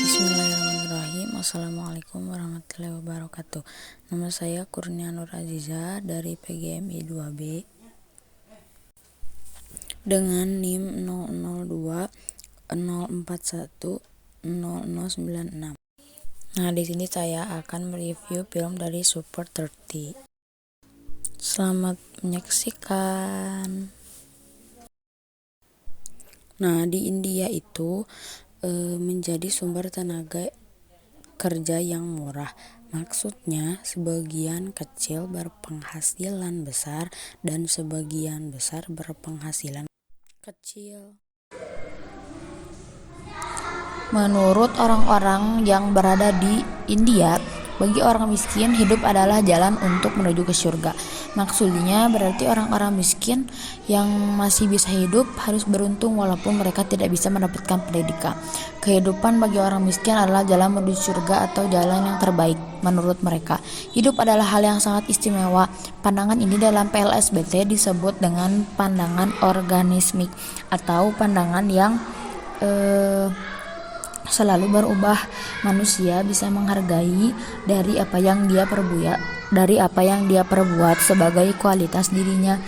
Bismillahirrahmanirrahim. Assalamualaikum warahmatullahi wabarakatuh. Nama saya Kurnia Nur Aziza dari PGMI 2B dengan NIM 002 041 0096. Nah, di sini saya akan mereview film dari Super 30. Selamat menyaksikan. Nah, di India itu menjadi sumber tenaga kerja yang murah. Maksudnya sebagian kecil berpenghasilan besar dan sebagian besar berpenghasilan kecil. Menurut orang-orang yang berada di India, bagi orang miskin hidup adalah jalan untuk menuju ke surga. Maksudnya berarti orang-orang miskin yang masih bisa hidup harus beruntung walaupun mereka tidak bisa mendapatkan pendidikan. Kehidupan bagi orang miskin adalah jalan menuju surga atau jalan yang terbaik menurut mereka. Hidup adalah hal yang sangat istimewa. Pandangan ini dalam PLSBT disebut dengan pandangan organismik atau pandangan yang selalu berubah. Manusia bisa menghargai dari apa yang dia perbuat sebagai kualitas dirinya.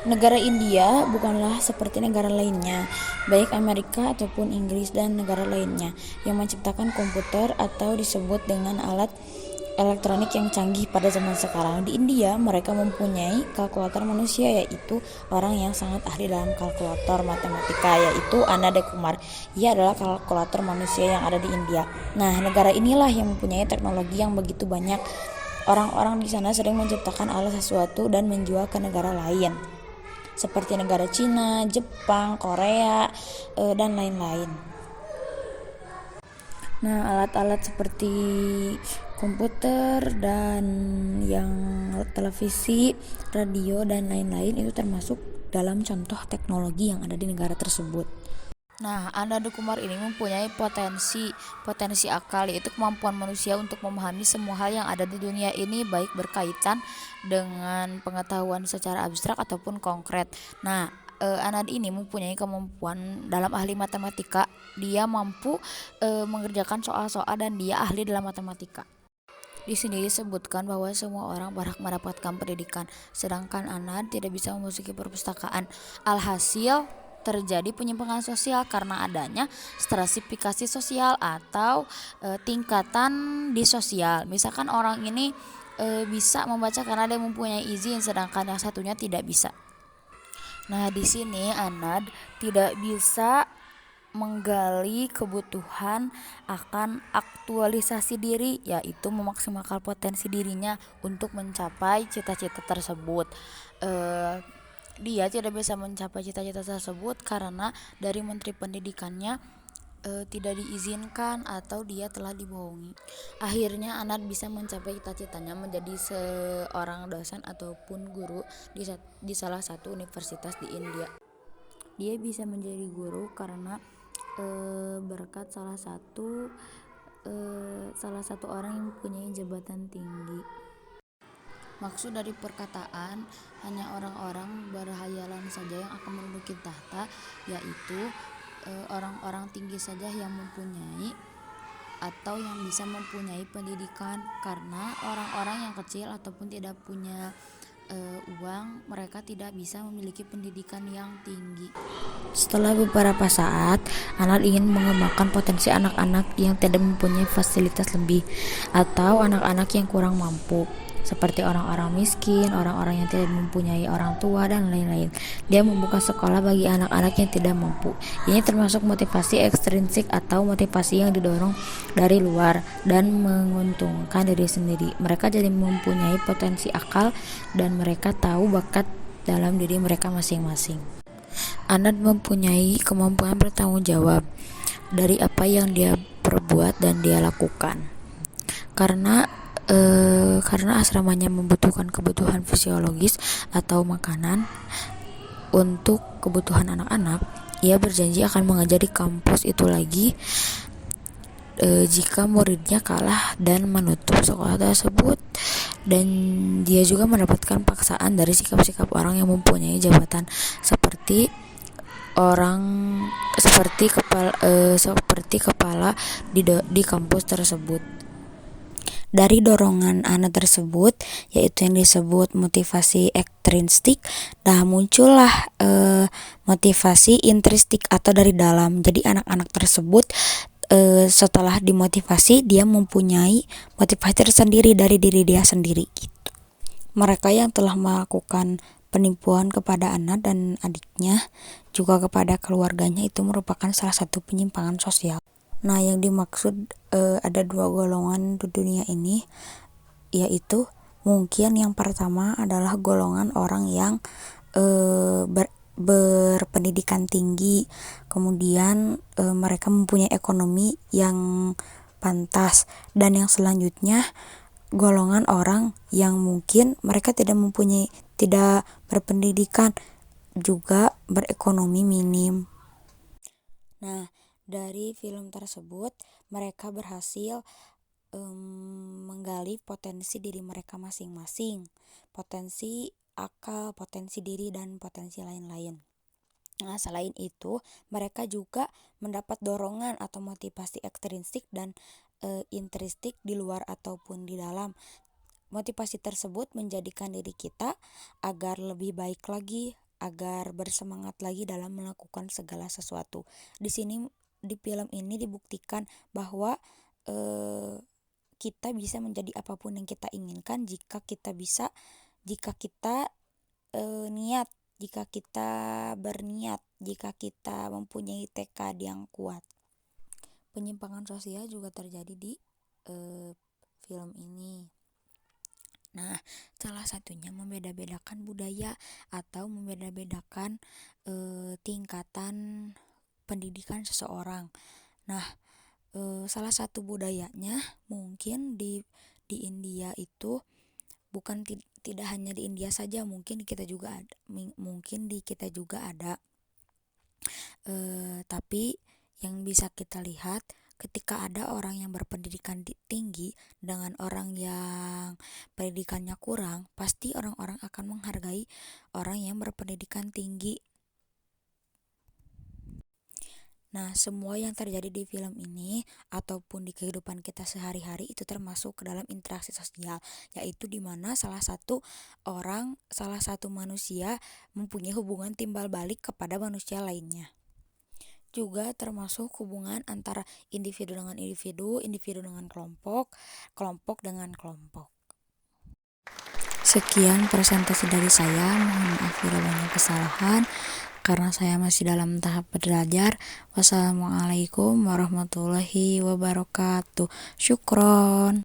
Negara India bukanlah seperti negara lainnya, baik Amerika ataupun Inggris dan negara lainnya yang menciptakan komputer atau disebut dengan alat elektronik yang canggih pada zaman sekarang. Di India, mereka mempunyai kalkulator manusia, yaitu orang yang sangat ahli dalam kalkulator matematika, yaitu Ananda Kumar. Ia adalah kalkulator manusia yang ada di India. Nah, negara inilah yang mempunyai teknologi yang begitu banyak. Orang-orang di sana sering menciptakan alat sesuatu dan menjual ke negara lain, seperti negara Cina, Jepang, Korea, dan lain-lain. Nah, alat-alat seperti komputer dan yang televisi, radio, dan lain-lain itu termasuk dalam contoh teknologi yang ada di negara tersebut. Nah, Ananda Kumar ini mempunyai potensi akal, yaitu kemampuan manusia untuk memahami semua hal yang ada di dunia ini, baik berkaitan dengan pengetahuan secara abstrak ataupun konkret. Nah, Anand ini mempunyai kemampuan dalam ahli matematika. Dia mampu mengerjakan soal-soal dan dia ahli dalam matematika. Di sini disebutkan bahwa semua orang berhak mendapatkan pendidikan, sedangkan Anand tidak bisa memasuki perpustakaan. Alhasil terjadi penyimpangan sosial karena adanya stratifikasi sosial atau tingkatan di sosial. Misalkan orang ini bisa membaca karena dia mempunyai izin, sedangkan yang satunya tidak bisa. Nah, di sini Anand tidak bisa menggali kebutuhan akan aktualisasi diri, yaitu memaksimalkan potensi dirinya untuk mencapai cita-cita tersebut. Dia tidak bisa mencapai cita-cita tersebut karena dari Menteri Pendidikannya tidak diizinkan atau dia telah dibohongi. Akhirnya Anand bisa mencapai cita-citanya menjadi seorang dosen ataupun guru di salah satu universitas di India. Dia bisa menjadi guru karena berkat salah satu orang yang mempunyai jabatan tinggi. Maksud dari perkataan hanya orang-orang berhayalan saja yang akan menduduki tahta, yaitu orang-orang tinggi saja yang mempunyai atau yang bisa mempunyai pendidikan, karena orang-orang yang kecil ataupun tidak punya uang, mereka tidak bisa memiliki pendidikan yang tinggi. Setelah beberapa saat, Anand ingin mengembangkan potensi anak-anak yang tidak mempunyai fasilitas lebih atau anak-anak yang kurang mampu, seperti orang-orang miskin, orang-orang yang tidak mempunyai orang tua, dan lain-lain. Dia membuka sekolah bagi anak-anak yang tidak mampu. Ini termasuk motivasi ekstrinsik atau motivasi yang didorong dari luar dan menguntungkan diri sendiri. Mereka jadi mempunyai potensi akal dan mereka tahu bakat dalam diri mereka masing-masing. Anand mempunyai kemampuan bertanggung jawab dari apa yang dia perbuat dan dia lakukan. Karena asramanya membutuhkan kebutuhan fisiologis atau makanan untuk kebutuhan anak-anak, ia berjanji akan mengajar di kampus itu lagi jika muridnya kalah dan menutup sekolah tersebut. dan dia juga mendapatkan paksaan dari sikap-sikap orang yang mempunyai jabatan seperti kepala di kampus tersebut. Dari dorongan anak tersebut, yaitu yang disebut motivasi ekstrinsik, muncullah motivasi intrinsik atau dari dalam. Jadi anak-anak tersebut setelah dimotivasi, dia mempunyai motivasi tersendiri dari diri dia sendiri gitu. Mereka yang telah melakukan penipuan kepada anak dan adiknya, juga kepada keluarganya, itu merupakan salah satu penyimpangan sosial. Nah, yang dimaksud ada dua golongan di dunia ini, yaitu mungkin yang pertama adalah golongan orang yang berpendidikan tinggi, kemudian mereka mempunyai ekonomi yang pantas, dan yang selanjutnya golongan orang yang mungkin mereka tidak berpendidikan, juga berekonomi minim. Nah, dari film tersebut mereka berhasil menggali potensi diri mereka masing-masing, potensi akal, potensi diri, dan potensi lain-lain. Nah, selain itu mereka juga mendapat dorongan atau motivasi ekstrinsik dan intrinsik di luar ataupun di dalam. Motivasi tersebut menjadikan diri kita agar lebih baik lagi, agar bersemangat lagi dalam melakukan segala sesuatu. Di film ini dibuktikan bahwa kita bisa menjadi apapun yang kita inginkan jika kita niat, jika kita berniat, jika kita mempunyai tekad yang kuat. Penyimpangan sosial juga terjadi di film ini. Nah, salah satunya membeda-bedakan budaya atau membeda-bedakan tingkatan pendidikan seseorang. Nah, salah satu budayanya mungkin di India itu tidak hanya di India saja, mungkin di kita juga ada. Tapi yang bisa kita lihat, ketika ada orang yang berpendidikan tinggi dengan orang yang pendidikannya kurang, pasti orang-orang akan menghargai orang yang berpendidikan tinggi. Nah, semua yang terjadi di film ini ataupun di kehidupan kita sehari-hari itu termasuk ke dalam interaksi sosial, yaitu di mana salah satu manusia mempunyai hubungan timbal balik kepada manusia lainnya. Juga termasuk hubungan antara individu dengan individu, individu dengan kelompok, kelompok dengan kelompok. Sekian presentasi dari saya, mohon maaf bila banyak kesalahan karena saya masih dalam tahap belajar. Wassalamualaikum warahmatullahi wabarakatuh. Syukron.